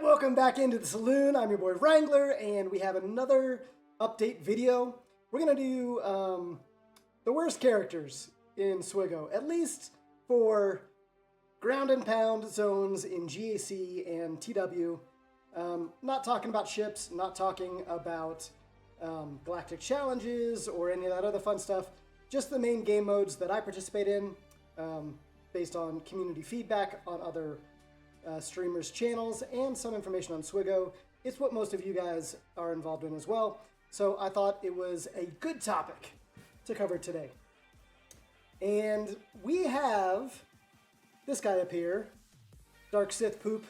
Alright, welcome back into the Saloon. I'm your boy Wrangler, and we have another update video. We're going to do the worst characters in Swigo, at least for ground and pound zones in GAC and TW. Not talking about ships, not talking about galactic challenges or any of that other fun stuff. Just the main game modes that I participate in based on community feedback on other streamers' channels and some information on Swigo. It's what most of you guys are involved in as well. So I thought it was a good topic to cover today. And we have this guy up here, Dark Sith Poop,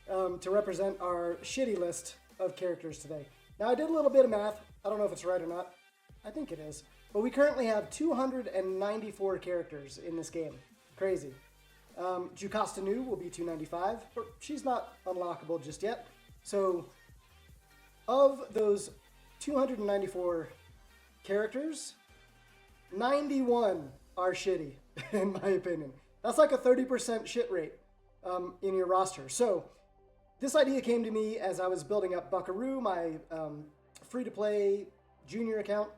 to represent our shitty list of characters today. Now I did a little bit of math. I don't know if it's right or not. I think it is. But we currently have 294 characters in this game. Crazy. Jocasta Nu will be 295, but she's not unlockable just yet. So, of those 294 characters, 91 are shitty, in my opinion. That's like a 30% shit rate in your roster. So, this idea came to me as I was building up Buckaroo, my free-to-play junior account,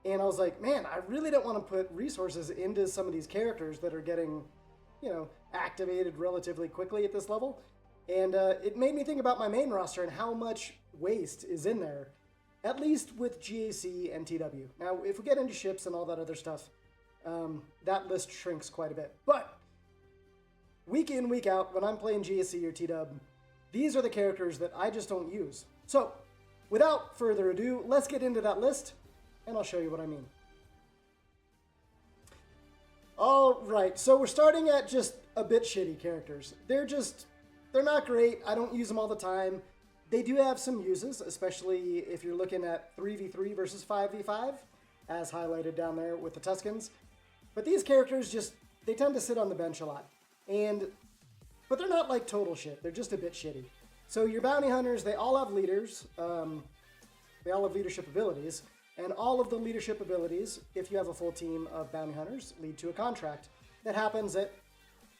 and I was like, man, I really don't want to put resources into some of these characters that are getting, you know, activated relatively quickly at this level. And it made me think about my main roster and how much waste is in there, at least with GAC and TW. Now, if we get into ships and all that other stuff, that list shrinks quite a bit. But week in, week out, when I'm playing GAC or TW, these are the characters that I just don't use. So, without further ado, let's get into that list, and I'll show you what I mean. All right, so we're starting at just a bit shitty characters. They're not great. I don't use them all the time. They do have some uses, especially if you're looking at 3v3 versus 5v5, as highlighted down there with the Tuscans. But these characters they tend to sit on the bench a lot. But they're not like total shit. They're just a bit shitty. So your bounty hunters, they all have leaders. They all have leadership abilities. And all of the leadership abilities, if you have a full team of bounty hunters, lead to a contract that happens at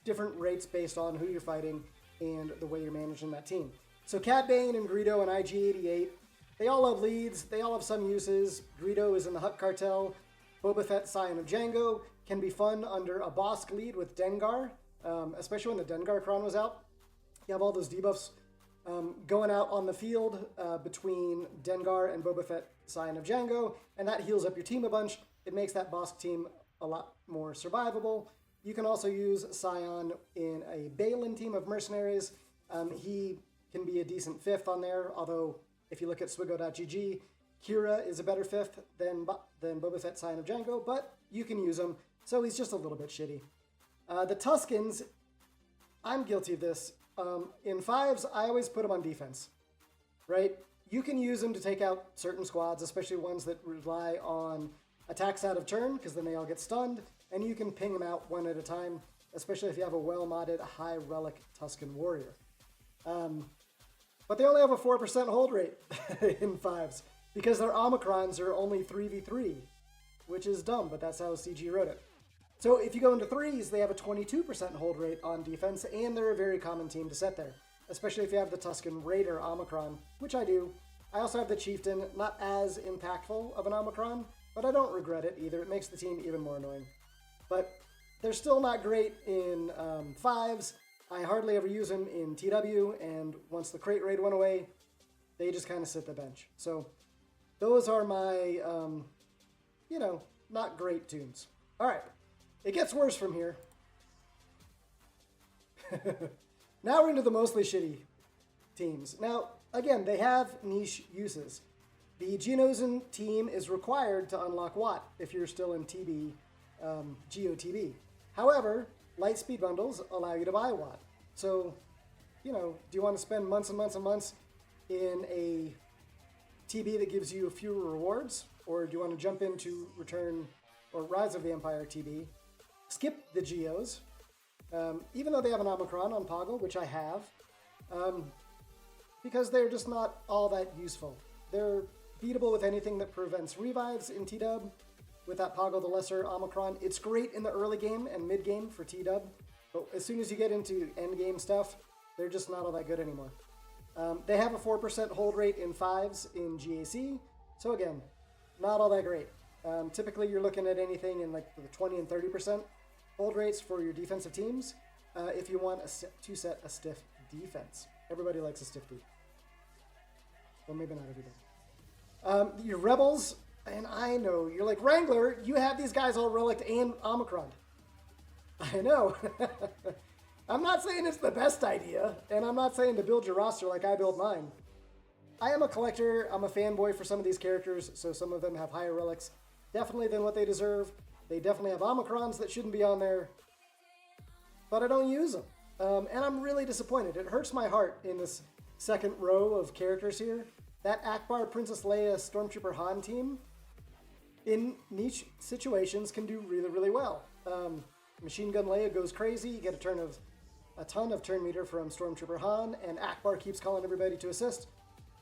different rates based on who you're fighting and the way you're managing that team. So Cad Bane and Greedo and IG-88, they all have leads, they all have some uses. Greedo is in the Hutt Cartel. Boba Fett, Scion of Django, can be fun under a Bosk lead with Dengar, especially when the Dengar Cron was out. You have all those debuffs going out on the field between Dengar and Boba Fett, Scion of Django, and that heals up your team a bunch. It makes that Bosk team a lot more survivable. You can also use Scion in a Balin team of mercenaries. He can be a decent fifth on there, although if you look at Swigo.gg, Kira is a better fifth than Boba Fett, Scion of Django, but you can use him, so he's just a little bit shitty. The Tuscans, I'm guilty of this. In fives, I always put them on defense, right? You can use them to take out certain squads, especially ones that rely on attacks out of turn, because then they all get stunned, and you can ping them out one at a time, especially if you have a well-modded high relic Tuscan warrior. But they only have a 4% hold rate in fives, because their Omicrons are only 3v3, which is dumb, but that's how CG wrote it. So if you go into threes, they have a 22% hold rate on defense, and they're a very common team to set there, especially if you have the Tuscan Raider Omicron, which I do. I also have the Chieftain, not as impactful of an Omicron, but I don't regret it either. It makes the team even more annoying. But they're still not great in fives. I hardly ever use them in TW, and once the crate raid went away, they just kind of sit the bench. So those are my, not great tunes. All right. It gets worse from here. Now we're into the mostly shitty teams. Now, again, they have niche uses. The Geonosian team is required to unlock Watt if you're still in TB, GOTB. However, light speed bundles allow you to buy Watt. So, do you want to spend months and months and months in a TB that gives you fewer rewards? Or do you want to jump into Return or Rise of the Empire TB? Skip the Geos, even though they have an Omicron on Poggle, which I have, because they're just not all that useful. They're beatable with anything that prevents revives in TW. With that Poggle the Lesser Omicron, it's great in the early game and mid game for TW, but as soon as you get into end game stuff, they're just not all that good anymore. They have a 4% hold rate in 5s in GAC, so again, not all that great. Typically, you're looking at anything in like the 20 and 30% hold rates for your defensive teams if you want to set a stiff defense. Everybody likes a stiff D. Well, maybe not everybody. Your Rebels, and I know, you're like, Wrangler, you have these guys all Relic and Omicron. I know. I'm not saying it's the best idea, and I'm not saying to build your roster like I build mine. I am a collector, I'm a fanboy for some of these characters, so some of them have higher relics, definitely than what they deserve. They definitely have Omicrons that shouldn't be on there, but I don't use them. And I'm really disappointed. It hurts my heart in this second row of characters here. That Akbar, Princess Leia, Stormtrooper Han team, in niche situations, can do really, really well. Machine Gun Leia goes crazy, you get a ton of turn meter from Stormtrooper Han, and Akbar keeps calling everybody to assist.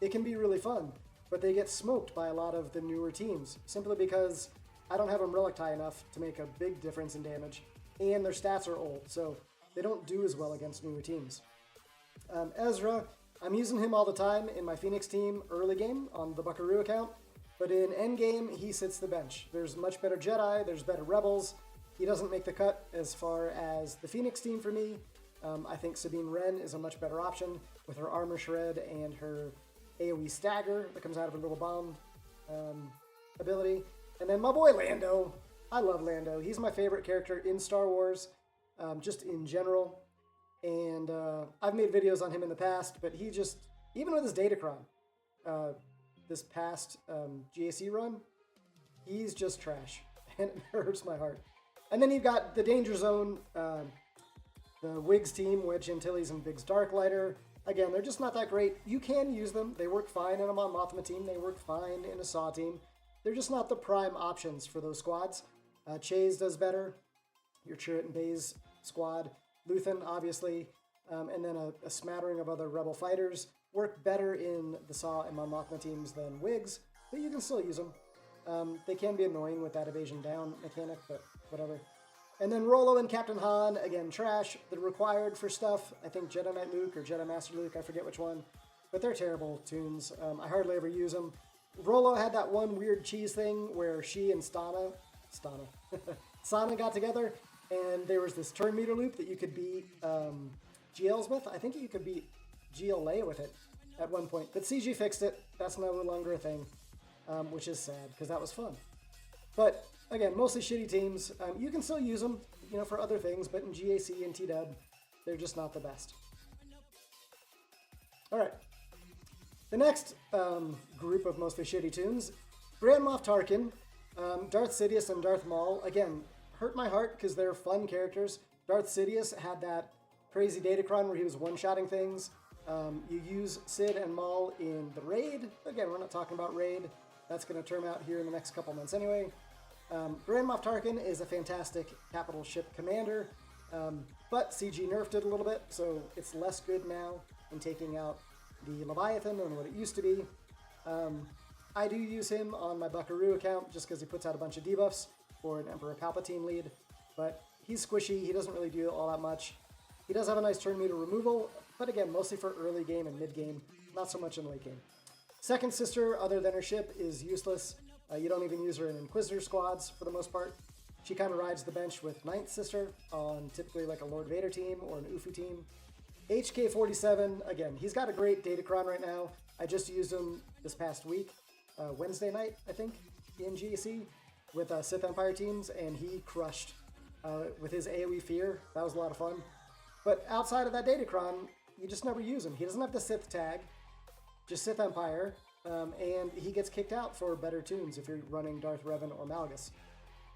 It can be really fun, but they get smoked by a lot of the newer teams, simply because I don't have them relic high enough to make a big difference in damage, and their stats are old, so they don't do as well against newer teams. Ezra, I'm using him all the time in my Phoenix team early game on the Buckaroo account, but in endgame, he sits the bench. There's much better Jedi, there's better Rebels. He doesn't make the cut as far as the Phoenix team for me. I think Sabine Wren is a much better option with her Armor Shred and her AoE Stagger that comes out of her little bomb ability. And then my boy Lando. I love Lando. He's my favorite character in Star Wars, just in general. And I've made videos on him in the past, but he just, even with his Datacron, this past GAC run, he's just trash. And it hurts my heart. And then you've got the Danger Zone, the Wiggs team, Wedge Antilles and Biggs Darklighter. Again, they're just not that great. You can use them. They work fine in a Mon Mothma team. They work fine in a Saw team. They're just not the prime options for those squads. Chase does better. Your Chirrut and Baze squad. Luthen, obviously. And then a smattering of other Rebel fighters work better in the Saw and Mon Mothma teams than Wiggs, but you can still use them. They can be annoying with that evasion down mechanic, but whatever. And then Rolo and Captain Han, again, trash. They're required for stuff. I think Jedi Knight Luke or Jedi Master Luke, I forget which one. But they're terrible tunes. I hardly ever use them. Rolo had that one weird cheese thing where she and Sana got together, and there was this turn meter loop that you could beat GLs with. I think you could beat GL Leia with it at one point. But CG fixed it. That's no longer a thing, which is sad, because that was fun. But again, mostly shitty teams. You can still use them, for other things, but in GAC and TW, they're just not the best. All right. The next group of mostly shitty tunes, Grand Moff Tarkin, Darth Sidious, and Darth Maul. Again, hurt my heart because they're fun characters. Darth Sidious had that crazy Datacron where he was one-shotting things. You use Sid and Maul in the raid. Again, we're not talking about raid. That's going to turn out here in the next couple months anyway. Grand Moff Tarkin is a fantastic capital ship commander, but CG nerfed it a little bit, so it's less good now in taking out the Leviathan than what it used to be. I do use him on my Buckaroo account just because he puts out a bunch of debuffs for an Emperor Palpatine lead, but he's squishy, he doesn't really do all that much. He does have a nice turn meter removal, but again, mostly for early game and mid game, not so much in late game. Second sister, other than her ship, is useless. You don't even use her in Inquisitor squads for the most part. She kind of rides the bench with Ninth Sister on typically like a Lord Vader team or an UFU team. HK-47, again, he's got a great Datacron right now. I just used him this past week, Wednesday night, I think, in GAC with Sith Empire teams, and he crushed with his AoE Fear. That was a lot of fun. But outside of that Datacron, you just never use him. He doesn't have the Sith tag, just Sith Empire, and he gets kicked out for better tunes if you're running Darth Revan or Malgus.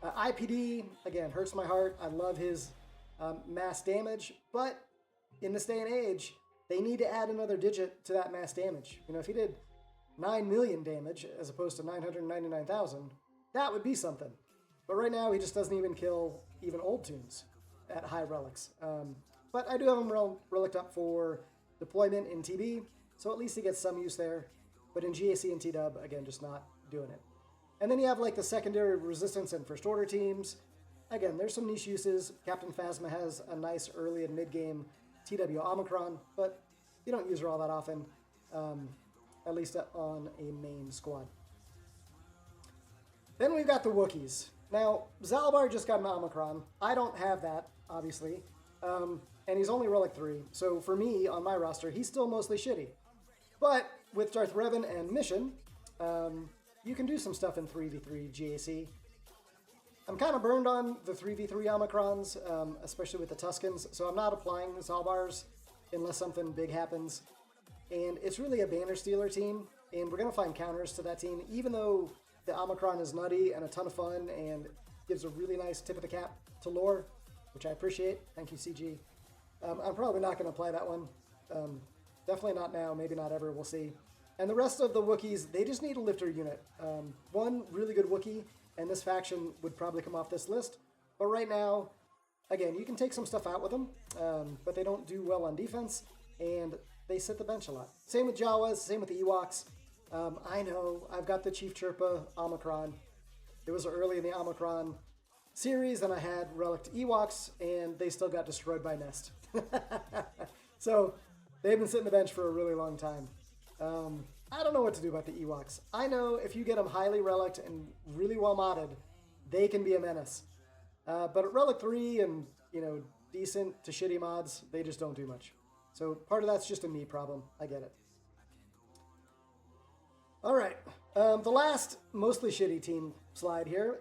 IPD, again, hurts my heart. I love his mass damage, but in this day and age, they need to add another digit to that mass damage. If he did 9 million damage as opposed to 999,000, that would be something. But right now, he just doesn't even kill even old tunes at high relics. But I do have him relicked up for deployment in TB, so at least he gets some use there. But in GAC and TW, again, just not doing it. And then you have like the secondary resistance and first order teams. Again, there's some niche uses. Captain Phasma has a nice early and mid game TW Omicron, but you don't use her all that often. at least on a main squad. Then we've got the Wookiees. Now, Zalbar just got an Omicron. I don't have that, obviously. And he's only Relic 3. So for me, on my roster, he's still mostly shitty. But with Darth Revan and Mission, you can do some stuff in 3v3 GAC. I'm kind of burned on the 3v3 Omicrons, especially with the Tuskens. So I'm not applying the Zalbars unless something big happens. And it's really a banner stealer team. And we're going to find counters to that team, even though the Omicron is nutty and a ton of fun and gives a really nice tip of the cap to lore, which I appreciate. Thank you, CG. I'm probably not going to play that one. Definitely not now, maybe not ever, we'll see. And the rest of the Wookiees, they just need a lifter unit. One really good Wookiee, and this faction would probably come off this list. But right now, again, you can take some stuff out with them, but they don't do well on defense, and they sit the bench a lot. Same with Jawas, same with the Ewoks. I know, I've got the Chief Chirpa Omicron. It was early in the Omicron series, and I had Relic Ewoks, and they still got destroyed by Nest. So, they've been sitting the bench for a really long time. I don't know what to do about the Ewoks. I know if you get them highly reliced and really well modded, they can be a menace. But at Relic 3 and, decent to shitty mods, they just don't do much. So part of that's just a me problem. I get it. All right. The last mostly shitty team slide here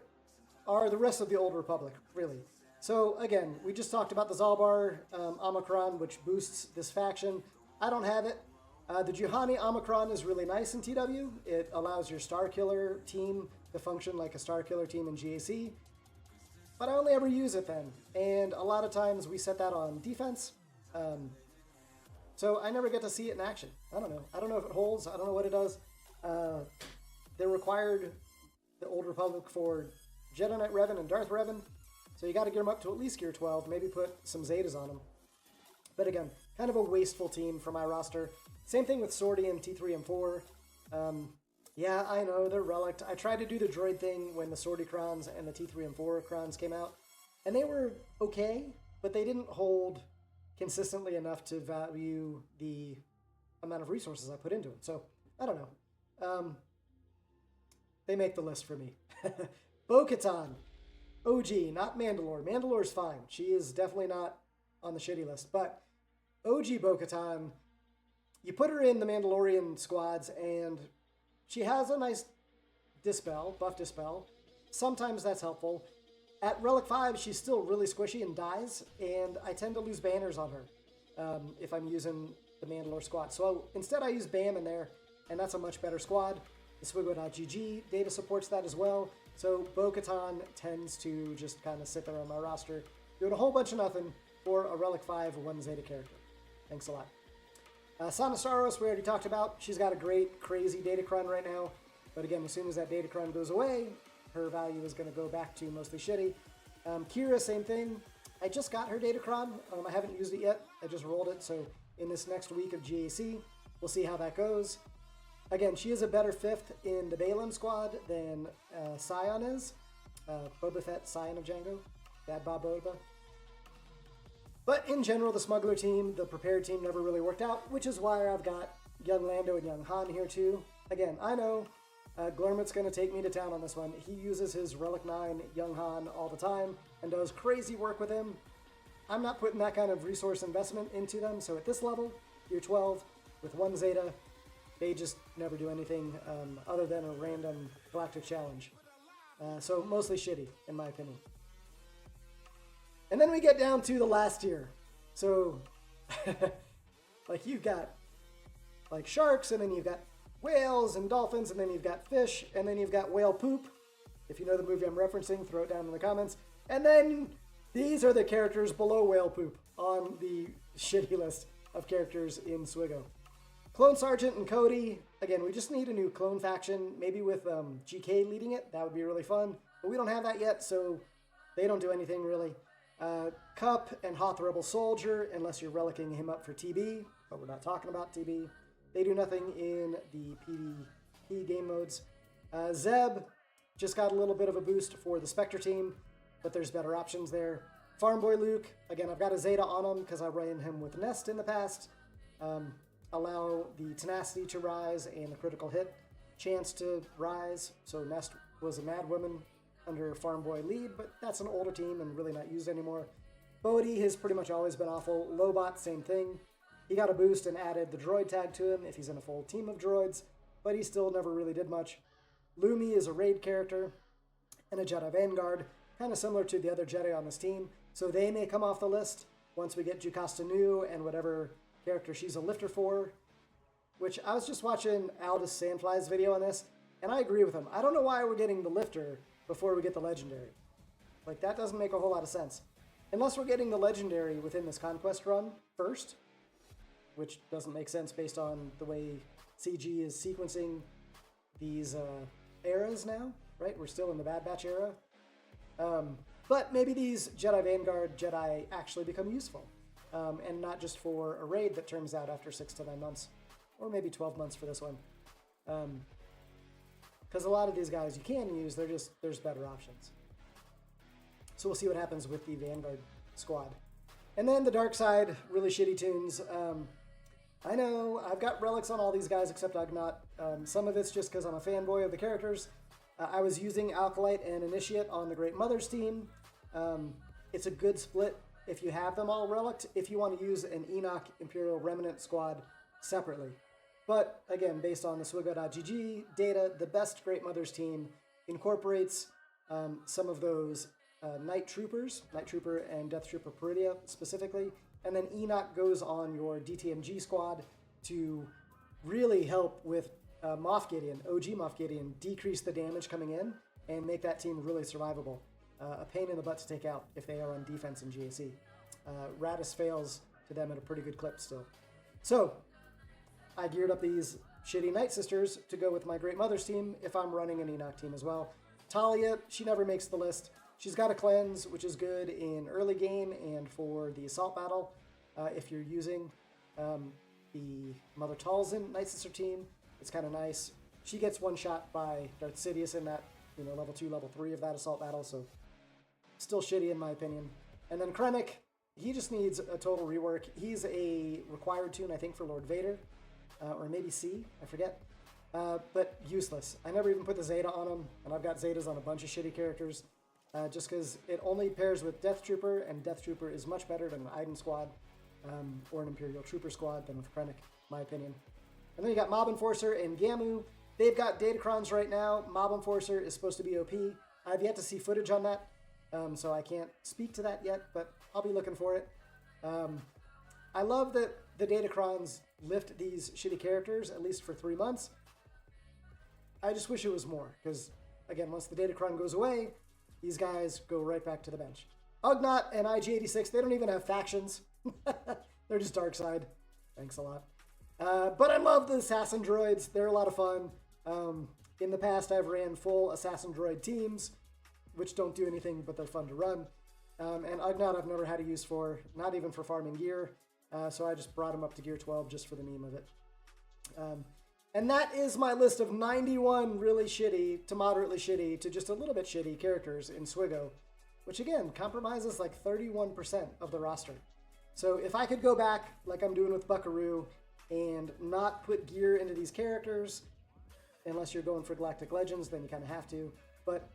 are the rest of the Old Republic, really. So again, we just talked about the Zalbar Omicron, which boosts this faction. I don't have it. The Juhani Omicron is really nice in TW. It allows your Star Killer team to function like a Star Killer team in GAC. But I only ever use it then. And a lot of times we set that on defense. So I never get to see it in action. I don't know. I don't know if it holds. I don't know what it does. They're required, the Old Republic, for Jedi Knight Revan and Darth Revan. So you got to get them up to at least gear 12. Maybe put some Zetas on them. But again, kind of a wasteful team for my roster. Same thing with Sortie and T3 and 4. Yeah, I know, they're relict. I tried to do the droid thing when the Sortie crowns and the T3 and 4 crowns came out. And they were okay, but they didn't hold consistently enough to value the amount of resources I put into them. So, I don't know. They make the list for me. Bo-Katan. OG, not Mandalore. Mandalore's fine. She is definitely not on the shitty list. But OG Bo-Katan, you put her in the Mandalorian squads, and she has a nice dispel, buff dispel. Sometimes that's helpful. At Relic 5, she's still really squishy and dies, and I tend to lose banners on her if I'm using the Mandalore squad. So instead I use BAM in there, and that's a much better squad. The Swigo.gg data supports that as well. So Bo-Katan tends to just kind of sit there on my roster, doing a whole bunch of nothing for a Relic 5 1 Zeta character. Thanks a lot. Sana Saros, we already talked about. She's got a great, crazy Datacron right now. But again, as soon as that Datacron goes away, her value is going to go back to mostly shitty. Kira, same thing. I just got her Datacron. I haven't used it yet. I just rolled it. So in this next week of GAC, we'll see how that goes. Again, she is a better 5th in the Balaam squad than Scion is. Boba Fett, Scion of Django. Bad Bob Boba. But in general, the Smuggler team, the Prepared team never really worked out, which is why I've got young Lando and young Han here too. Again, I know Glurmit's going to take me to town on this one. He uses his Relic 9 young Han all the time and does crazy work with him. I'm not putting that kind of resource investment into them, so at this level, Gear 12, with 1 Zeta, they just never do anything other than a random galactic challenge. So mostly shitty, in my opinion. And then we get down to the last tier. So, like you've got like sharks, and then you've got whales and dolphins, and then you've got fish, and then you've got whale poop. If you know the movie I'm referencing, throw it down in the comments. And then these are the characters below whale poop on the shitty list of characters in Swigo. Clone Sergeant and Cody, again, we just need a new clone faction, maybe with GK leading it. That would be really fun. But we don't have that yet, so they don't do anything really. Cup and Hoth Rebel Soldier, unless you're relicking him up for TB, but we're not talking about TB. They do nothing in the PvP game modes. Zeb just got a little bit of a boost for the Spectre team, but there's better options there. Farm Boy Luke, again, I've got a Zeta on him because I ran him with Nest in the past. allow the tenacity to rise and the critical hit chance to rise. So Nest was a mad woman under Farm Boy lead, but that's an older team and really not used anymore. Bodhi has pretty much always been awful. Lobot, same thing. He got a boost and added the droid tag to him if he's in a full team of droids, but he still never really did much. Lumi is a raid character and a Jedi Vanguard, kind of similar to the other Jedi on this team, so they may come off the list once we get Jocasta Nu and whatever character she's a lifter for, which I was just watching Aldous Sandfly's video on this, and I agree with him. I don't know why we're getting the lifter before we get the legendary. Like, that doesn't make a whole lot of sense. Unless we're getting the legendary within this conquest run first, which doesn't make sense based on the way CG is sequencing these eras now, right? We're still in the Bad Batch era. But maybe these Jedi Vanguard Jedi actually become useful, and not just for a raid that turns out after 6 to 9 months, or maybe 12 months for this one. Because a lot of these guys you can use, there's better options. So we'll see what happens with the Vanguard squad. And then the dark side, really shitty tunes. I know, I've got relics on all these guys except Ugnaught. Some of it's just because I'm a fanboy of the characters. I was using Alkalite and Initiate on the Great Mother's team. It's a good split if you have them all relict, if you want to use an Enoch Imperial Remnant squad separately. But again, based on the Swigo.gg data, the best Great Mother's team incorporates some of those Night Troopers, Night Trooper and Death Trooper Peridia specifically, and then Enoch goes on your DTMG squad to really help with Moff Gideon, OG Moff Gideon, decrease the damage coming in and make that team really survivable. A pain in the butt to take out if they are on defense in GAC. Radis fails to them at a pretty good clip still. So, I geared up these shitty Night Sisters to go with my Great Mother's team if I'm running an Enoch team as well. Talia, she never makes the list. She's got a cleanse, which is good in early game and for the assault battle. If you're using the Mother Talzin Night Sister team, it's kind of nice. She gets one shot by Darth Sidious in that, level 2, level 3 of that assault battle, so still shitty in my opinion. And then Krennic, he just needs a total rework. He's a required tune, I think, for Lord Vader, or maybe C, I forget. But useless. I never even put the Zeta on him, and I've got Zetas on a bunch of shitty characters. Just because it only pairs with Death Trooper, and Death Trooper is much better than an Iden squad or an Imperial Trooper squad than with Krennic, my opinion. And then you got Mob Enforcer and Gamu. They've got Datacrons right now. Mob Enforcer is supposed to be OP. I've yet to see footage on that, so I can't speak to that yet, but I'll be looking for it. I love that the Datacrons lift these shitty characters, at least for 3 months. I just wish it was more, because, again, once the Datacron goes away, these guys go right back to the bench. Ugnaught and IG-86, they don't even have factions. They're just dark side. Thanks a lot. But I love the assassin droids. They're a lot of fun. In the past, I've ran full assassin droid teams, which don't do anything, but they're fun to run. And Ugnaught I've never had a use for, not even for farming gear. So I just brought him up to gear 12 just for the meme of it. And that is my list of 91 really shitty to moderately shitty to just a little bit shitty characters in Swigo, which again compromises like 31% of the roster. So if I could go back like I'm doing with Buckaroo and not put gear into these characters, unless you're going for Galactic Legends, then you kind of have to. But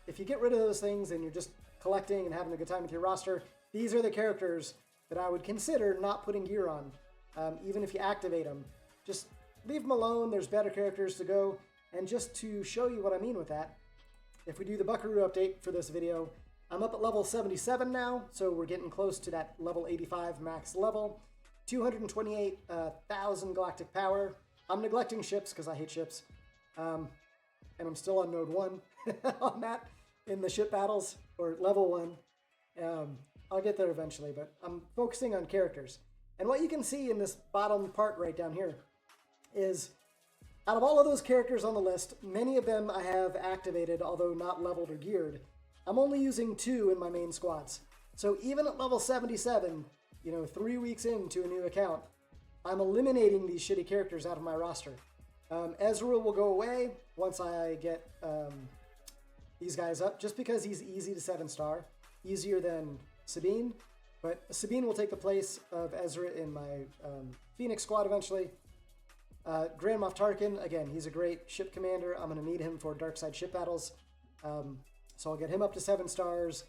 if you get rid of those things and you're just collecting and having a good time with your roster, these are the characters that I would consider not putting gear on. Even if you activate them, just leave them alone. There's better characters to go. And just to show you what I mean with that, if we do the Buckaroo update for this video, I'm up at level 77 now, so we're getting close to that level 85 max level. 228,000 galactic power. I'm neglecting ships because I hate ships. And I'm still on node 1 on that in the ship battles, or level 1. I'll get there eventually, but I'm focusing on characters. And what you can see in this bottom part right down here is, out of all of those characters on the list, many of them I have activated, although not leveled or geared. I'm only using 2 in my main squads. So even at level 77, 3 weeks into a new account, I'm eliminating these shitty characters out of my roster. Ezreal will go away once I get these guys up, just because he's easy to 7-star, easier than Sabine. But Sabine will take the place of Ezra in my Phoenix squad eventually. Grand Moff Tarkin, again, he's a great ship commander. I'm going to need him for dark side ship battles. So I'll get him up to 7 stars.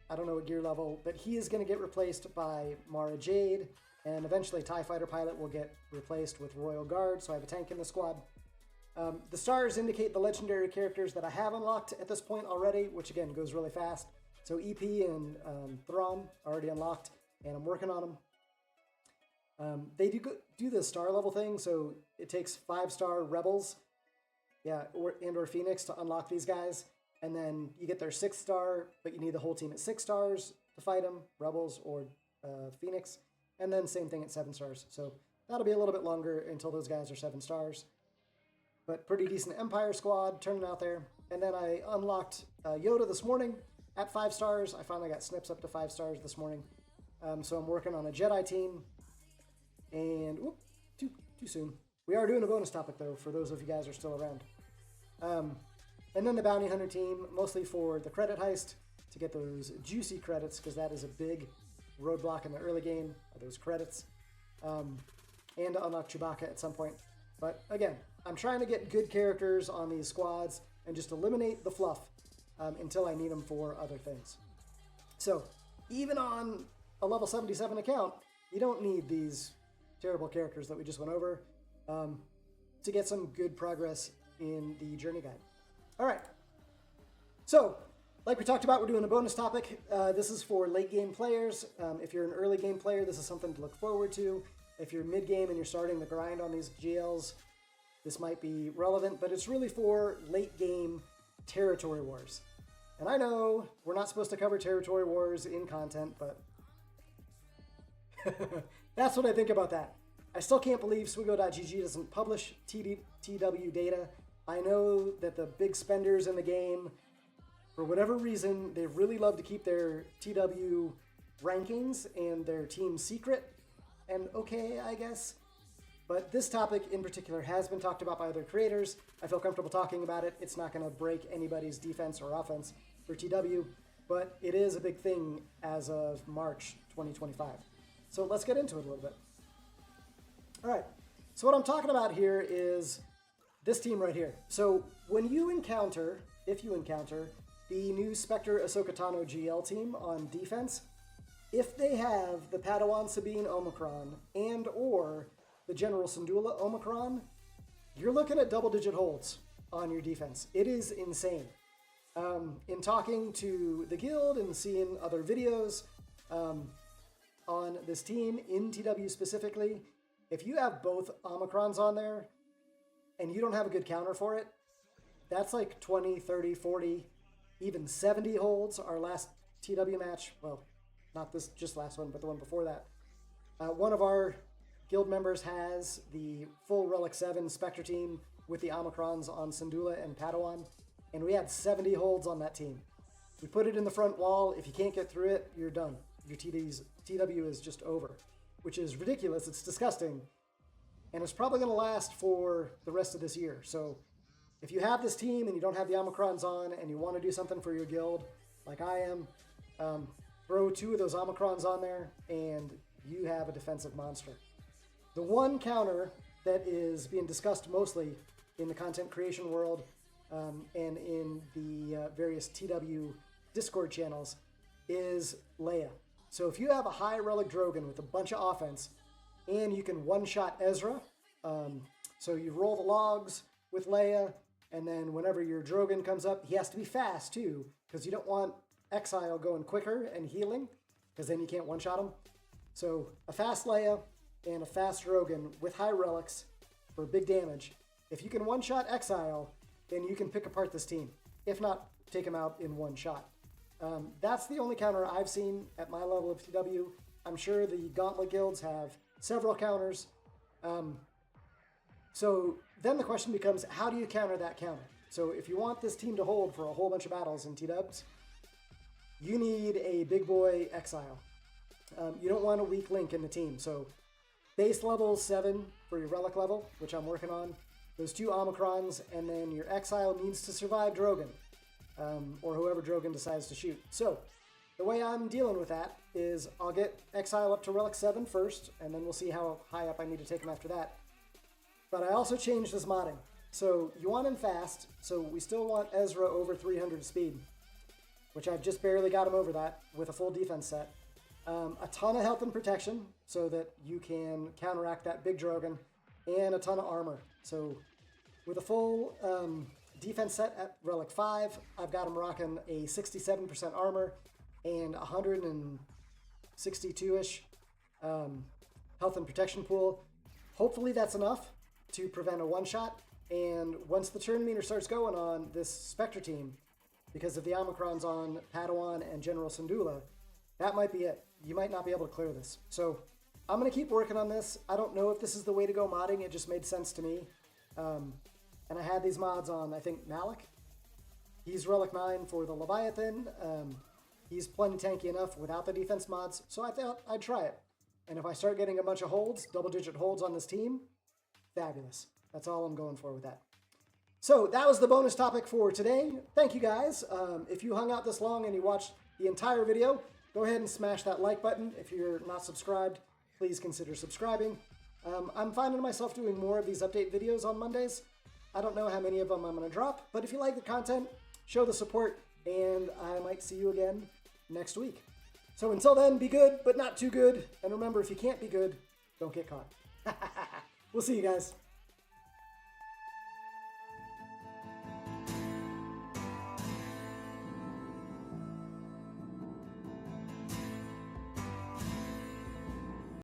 I don't know what gear level, but he is going to get replaced by Mara Jade, and eventually TIE Fighter Pilot will get replaced with Royal Guard, so I have a tank in the squad. The stars indicate the legendary characters that I have unlocked at this point already, which again goes really fast. So EP and Thrawn are already unlocked, and I'm working on them. They do the star level thing, so it takes 5-star Rebels, or Phoenix to unlock these guys, and then you get their 6th star, but you need the whole team at 6 stars to fight them, Rebels or Phoenix, and then same thing at 7 stars. So that'll be a little bit longer until those guys are 7 stars. But pretty decent Empire squad turning out there. And then I unlocked Yoda this morning at 5 stars. I finally got Snips up to 5 stars this morning. So I'm working on a Jedi team. And, whoop, too soon. We are doing a bonus topic, though, for those of you guys who are still around. And then the Bounty Hunter team, mostly for the credit heist, to get those juicy credits, because that is a big roadblock in the early game, those credits. And to unlock Chewbacca at some point. But again, I'm trying to get good characters on these squads and just eliminate the fluff until I need them for other things. So even on a level 77 account, you don't need these terrible characters that we just went over to get some good progress in the journey guide. All right. So like we talked about, we're doing a bonus topic. This is for late game players. If you're an early game player, this is something to look forward to. If you're mid-game and you're starting the grind on these GLs, this might be relevant, but it's really for late-game territory wars. And I know we're not supposed to cover territory wars in content, but that's what I think about that. I still can't believe Swigo.gg doesn't publish TW data. I know that the big spenders in the game, for whatever reason, they really love to keep their TW rankings and their team secret. And okay, I guess. But this topic in particular has been talked about by other creators. I feel comfortable talking about it. It's not going to break anybody's defense or offense for TW, but it is a big thing as of March 2025. So let's get into it a little bit. All right, so what I'm talking about here is this team right here. So when you encounter, if you encounter, the new Spectre Ahsoka Tano GL team on defense, if they have the Padawan Sabine Omicron and or the General Syndulla Omicron, you're looking at double-digit holds on your defense. It is insane. In talking to the guild and seeing other videos on this team, in TW specifically, if you have both Omicrons on there and you don't have a good counter for it, that's like 20, 30, 40, even 70 holds. Our last TW match, well, not this just last one, but the one before that. One of our guild members has the full Relic 7 Spectre team with the Omicrons on Syndulla and Padawan, and we had 70 holds on that team. We put it in the front wall. If you can't get through it, you're done. Your TW is just over, which is ridiculous. It's disgusting, and it's probably going to last for the rest of this year. So if you have this team and you don't have the Omicrons on and you want to do something for your guild, like I am, throw 2 of those Omicrons on there, and you have a defensive monster. The one counter that is being discussed mostly in the content creation world and in the various TW Discord channels is Leia. So if you have a high Relic Drogon with a bunch of offense, and you can one-shot Ezra, so you roll the logs with Leia, and then whenever your Drogon comes up, he has to be fast too, because you don't want Exile going quicker and healing, because then you can't one-shot him. So a fast Leia and a fast Drogon with high relics for big damage. If you can one-shot Exile, then you can pick apart this team. If not, take him out in one shot. That's the only counter I've seen at my level of TW. I'm sure the Gauntlet guilds have several counters. So then the question becomes, how do you counter that counter? So if you want this team to hold for a whole bunch of battles in TWs, you need a big boy Exile. You don't want a weak link in the team. So base level 7 for your Relic level, which I'm working on, those 2 Omicrons, and then your Exile needs to survive Drogon, or whoever Drogon decides to shoot. So the way I'm dealing with that is I'll get Exile up to Relic 7 first, and then we'll see how high up I need to take him after that. But I also changed this modding. So you want him fast, so we still want Ezra over 300 speed, which I've just barely got him over that with a full defense set. A ton of health and protection so that you can counteract that big Drogon, and a ton of armor. So with a full defense set at Relic 5, I've got him rocking a 67% armor and 162-ish health and protection pool. Hopefully that's enough to prevent a one-shot. And once the turn meter starts going on this Spectre team, because of the Omicrons on Padawan and General Syndulla, that might be it. You might not be able to clear this. So I'm going to keep working on this. I don't know if this is the way to go modding. It just made sense to me. And I had these mods on, I think, Malik. He's Relic 9 for the Leviathan. He's plenty tanky enough without the defense mods, so I thought I'd try it. And if I start getting a bunch of holds, double-digit holds on this team, fabulous. That's all I'm going for with that. So that was the bonus topic for today. Thank you guys. If you hung out this long and you watched the entire video, go ahead and smash that like button. If you're not subscribed, please consider subscribing. I'm finding myself doing more of these update videos on Mondays. I don't know how many of them I'm going to drop, but if you like the content, show the support, and I might see you again next week. So until then, be good, but not too good. And remember, if you can't be good, don't get caught. We'll see you guys.